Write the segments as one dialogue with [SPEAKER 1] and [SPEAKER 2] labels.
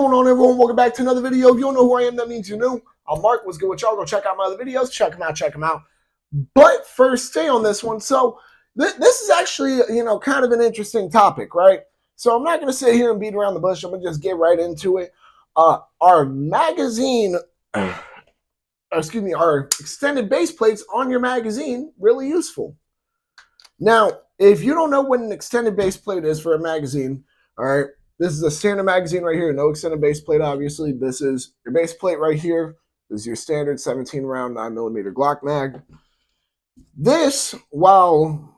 [SPEAKER 1] What's going on, everyone? Welcome back to another video. If you don't know who I am, that means you're new. I'm Mark. What's good with y'all? Go check out my other videos. Check them out. Check them out. But first, stay on this one. So this is actually, kind of an interesting topic, right? So I'm not going to sit here and beat around the bush. I'm going to just get right into it. Our magazine, our extended base plates on your magazine really useful? Now, if you don't know what an extended base plate is for a magazine, all right, this is a standard magazine right here. No extended base plate, obviously. This is your base plate right here. This is your standard 17 round 9mm Glock mag. This, while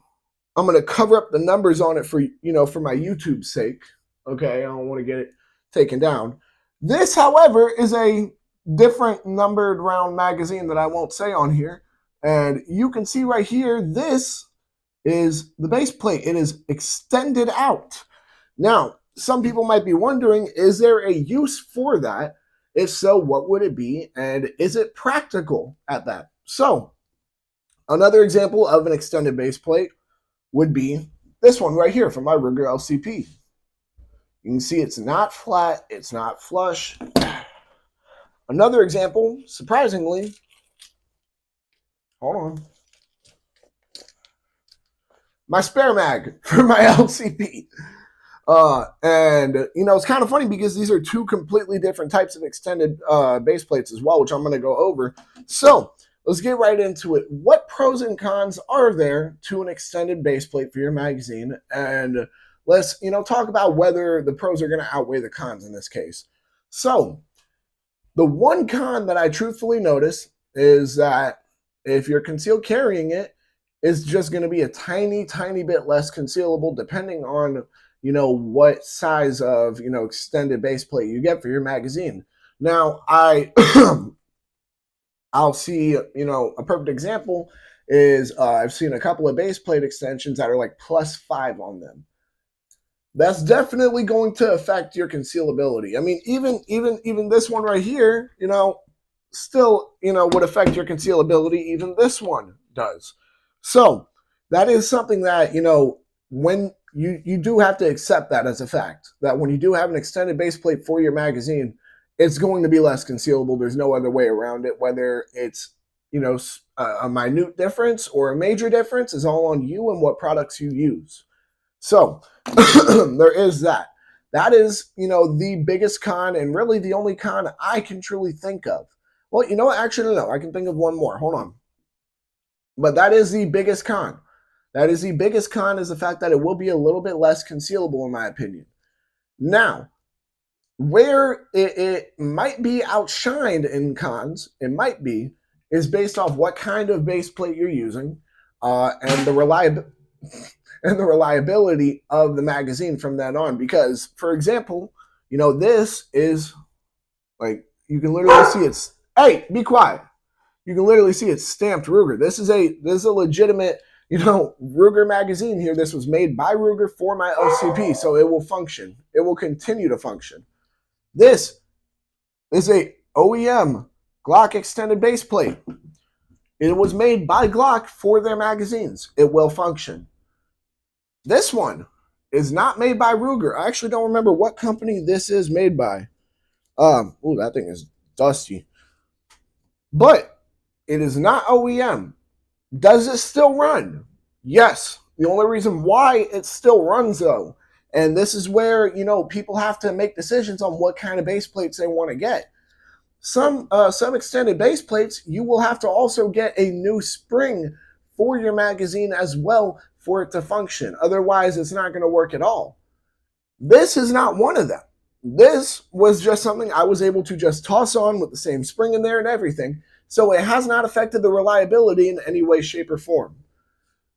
[SPEAKER 1] I'm going to cover up the numbers on it for my YouTube's sake, okay, I don't want to get it taken down. This, however, is a different numbered round magazine that I won't say on here. And you can see right here, this is the base plate. It is extended out. Now, some people might be wondering, is there a use for that? If so, what would it be? And is it practical at that? So, another example of an extended base plate would be this one right here from my Ruger LCP. You can see it's not flat, it's not flush. Another example, surprisingly, hold on, my spare mag for my LCP. And it's kind of funny because these are two completely different types of extended base plates as well, which I'm going to go over. So let's get right into it. What pros and cons are there to an extended base plate for your magazine? And let's, talk about whether the pros are going to outweigh the cons in this case. So the one con that I truthfully notice is that if you're concealed carrying it, it's just going to be a tiny, tiny bit less concealable depending on what size of, extended base plate you get for your magazine. Now, I'll see, a perfect example is I've seen a couple of base plate extensions that are like +5 on them. That's definitely going to affect your concealability. I mean, even this one right here, still, would affect your concealability. Even this one does. So that is something that, when you do have to accept that as a fact, that when you do have an extended base plate for your magazine, it's going to be less concealable. There's no other way around it. Whether it's, a minute difference or a major difference is all on you and what products you use. So there is that. That is, the biggest con and really the only con I can truly think of. Well, actually, no, I can think of one more. Hold on. But that is the biggest con. That is the biggest con, is the fact that it will be a little bit less concealable, in my opinion. Now, where it might be outshined in cons, is based off what kind of base plate you're using and the reliability of the magazine from then on. Because, for example, this is, like, you can literally see it's, hey, be quiet. You can literally see it's stamped Ruger. This is a legitimate, Ruger magazine here. This was made by Ruger for my LCP, so it will function. It will continue to function. This is a OEM Glock extended base plate. It was made by Glock for their magazines. It will function. This one is not made by Ruger. I actually don't remember what company this is made by. Oh, that thing is dusty. But it is not OEM. Does it still run? Yes. The only reason why it still runs, though, and this is where, people have to make decisions on what kind of base plates they want to get. Some extended base plates, you will have to also get a new spring for your magazine as well for it to function. Otherwise, it's not going to work at all. This is not one of them. This was just something I was able to just toss on with the same spring in there and everything. So it has not affected the reliability in any way, shape, or form.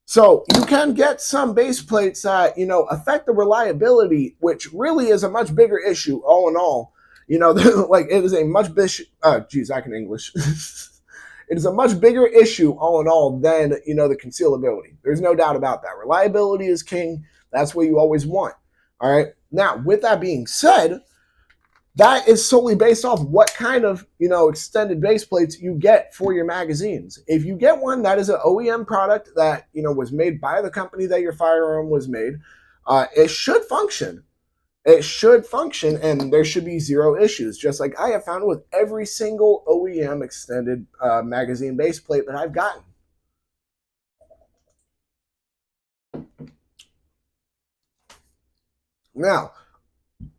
[SPEAKER 1] So you can get some base plates that, affect the reliability, which really is a much bigger issue all in all. Like, it is a much bigger, I can English. It is a much bigger issue all in all than, the concealability. There's no doubt about that. Reliability is king. That's what you always want. All right. Now, with that being said, that is solely based off what kind of, extended base plates you get for your magazines. If you get one that is an OEM product that, was made by the company that your firearm was made, it should function. it should function and there should be zero issues, just like I have found with every single OEM extended magazine base plate that I've gotten. Now,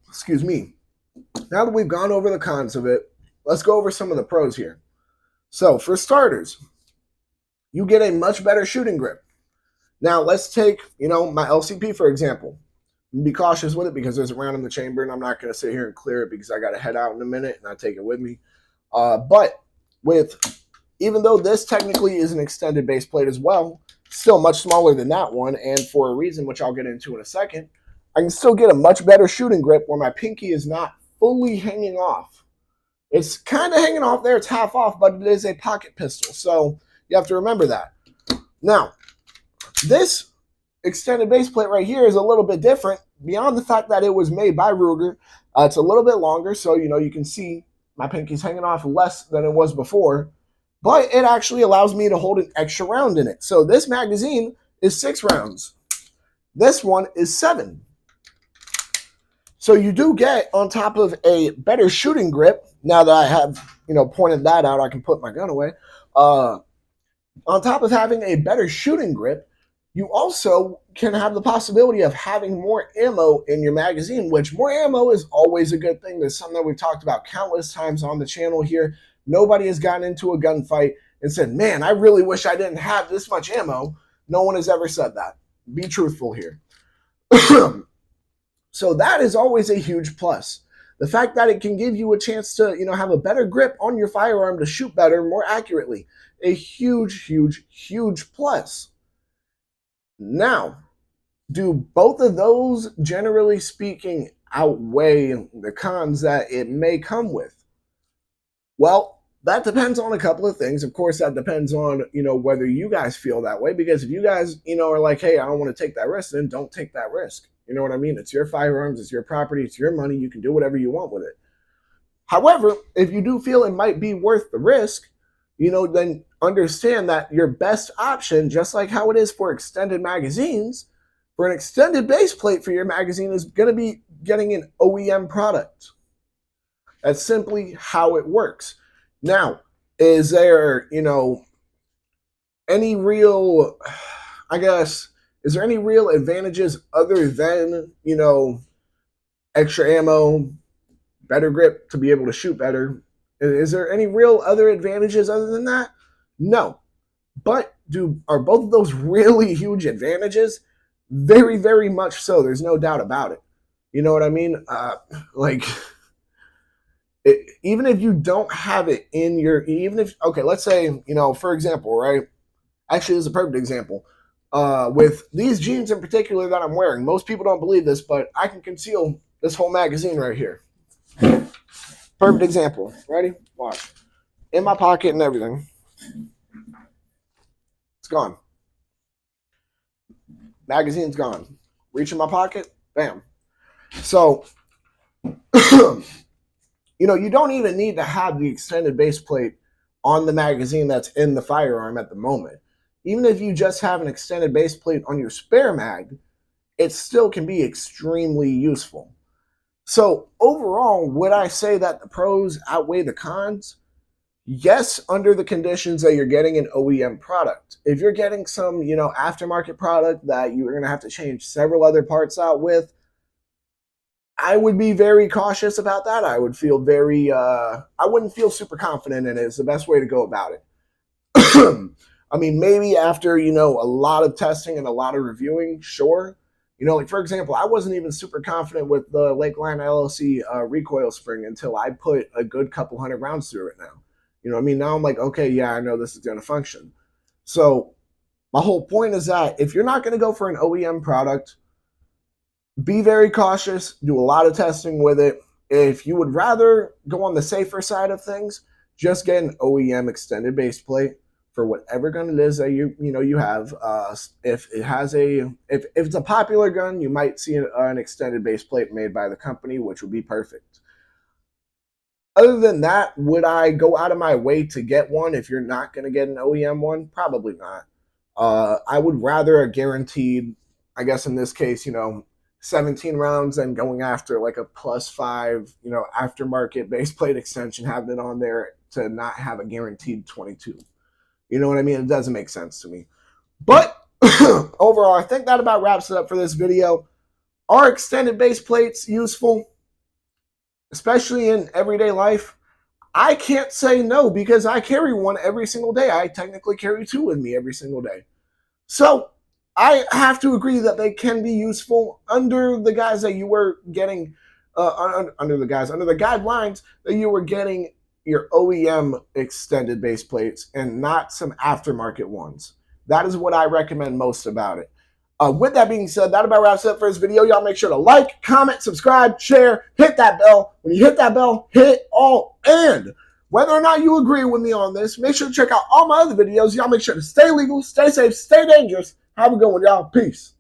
[SPEAKER 1] excuse me, now that we've gone over the cons of it, let's go over some of the pros here. So, for starters, you get a much better shooting grip. Now, let's take, my LCP, for example. Be cautious with it because there's a round in the chamber, and I'm not going to sit here and clear it because I got to head out in a minute and I take it with me. But even though this technically is an extended base plate as well, still much smaller than that one, and for a reason which I'll get into in a second, I can still get a much better shooting grip where my pinky is not fully hanging off. It's kind of hanging off there, it's half off, but it is a pocket pistol, so you have to remember that. Now, this extended base plate right here is a little bit different beyond the fact that it was made by Ruger. It's a little bit longer, so you can see my pinky's hanging off less than it was before, but it actually allows me to hold an extra round in it. So this magazine is 6 rounds. This one is 7. So you do get, on top of a better shooting grip, now that I have, pointed that out, I can put my gun away. On top of having a better shooting grip, you also can have the possibility of having more ammo in your magazine, which more ammo is always a good thing. That's something that we've talked about countless times on the channel here. Nobody has gotten into a gunfight and said, man, I really wish I didn't have this much ammo. No one has ever said that. Be truthful here. So that is always a huge plus. The fact that it can give you a chance to, have a better grip on your firearm to shoot better, more accurately. A huge, huge, huge plus. Now, do both of those, generally speaking, outweigh the cons that it may come with? Well, that depends on a couple of things. Of course, that depends on, whether you guys feel that way. Because if you guys, are like, hey, I don't want to take that risk, then don't take that risk. You know what I mean? It's your firearms, it's your property, it's your money. You can do whatever you want with it. However, if you do feel it might be worth the risk, then understand that your best option, just like how it is for extended magazines, for an extended base plate for your magazine is going to be getting an OEM product. That's simply how it works. Now, is there, any real, is there any real advantages other than, extra ammo, better grip to be able to shoot better? Is there any real other advantages other than that? No. But are both of those really huge advantages? Very, very much so. There's no doubt about it. You know what I mean? Even if you don't have it in your, let's say, for example, right? Actually, this is a perfect example. With these jeans in particular that I'm wearing, most people don't believe this, but I can conceal this whole magazine right here. Perfect example. Ready? Watch. In my pocket and everything. It's gone. Magazine's gone. Reach in my pocket. Bam. So, you don't even need to have the extended base plate on the magazine that's in the firearm at the moment. Even if you just have an extended base plate on your spare mag, it still can be extremely useful. So overall, would I say that the pros outweigh the cons? Yes, under the conditions that you're getting an OEM product. If you're getting some, aftermarket product that you're going to have to change several other parts out with, I would be very cautious about that. I would feel I wouldn't feel super confident in it. It's the best way to go about it. I mean, maybe after, a lot of testing and a lot of reviewing, sure. For example, I wasn't even super confident with the Lakeline LLC recoil spring until I put a good couple hundred rounds through it now. Now I'm like, okay, yeah, I know this is going to function. So my whole point is that if you're not going to go for an OEM product, be very cautious, do a lot of testing with it. If you would rather go on the safer side of things, just get an OEM extended base plate for whatever gun it is that you have. If it's a popular gun, you might see an extended base plate made by the company, which would be perfect. Other than that, would I go out of my way to get one if you're not going to get an OEM one? Probably not. I would rather a guaranteed, I guess in this case, 17 rounds and going after like a +5, aftermarket base plate extension, having it on there to not have a guaranteed 22. You know what I mean? It doesn't make sense to me. But overall, I think that about wraps it up for this video. Are extended base plates useful, especially in everyday life? I can't say no because I carry one every single day. I technically carry two with me every single day. So I have to agree that they can be useful under the guise that you were getting, under the guidelines that you were getting your OEM extended base plates and not some aftermarket ones. That is what I recommend most about it. With that being said, that about wraps up for this video. Y'all make sure to like, comment, subscribe, share, hit that bell. When you hit that bell, hit all. And whether or not you agree with me on this, make sure to check out all my other videos. Y'all make sure to stay legal, stay safe, stay dangerous. Have a good one, y'all. Peace.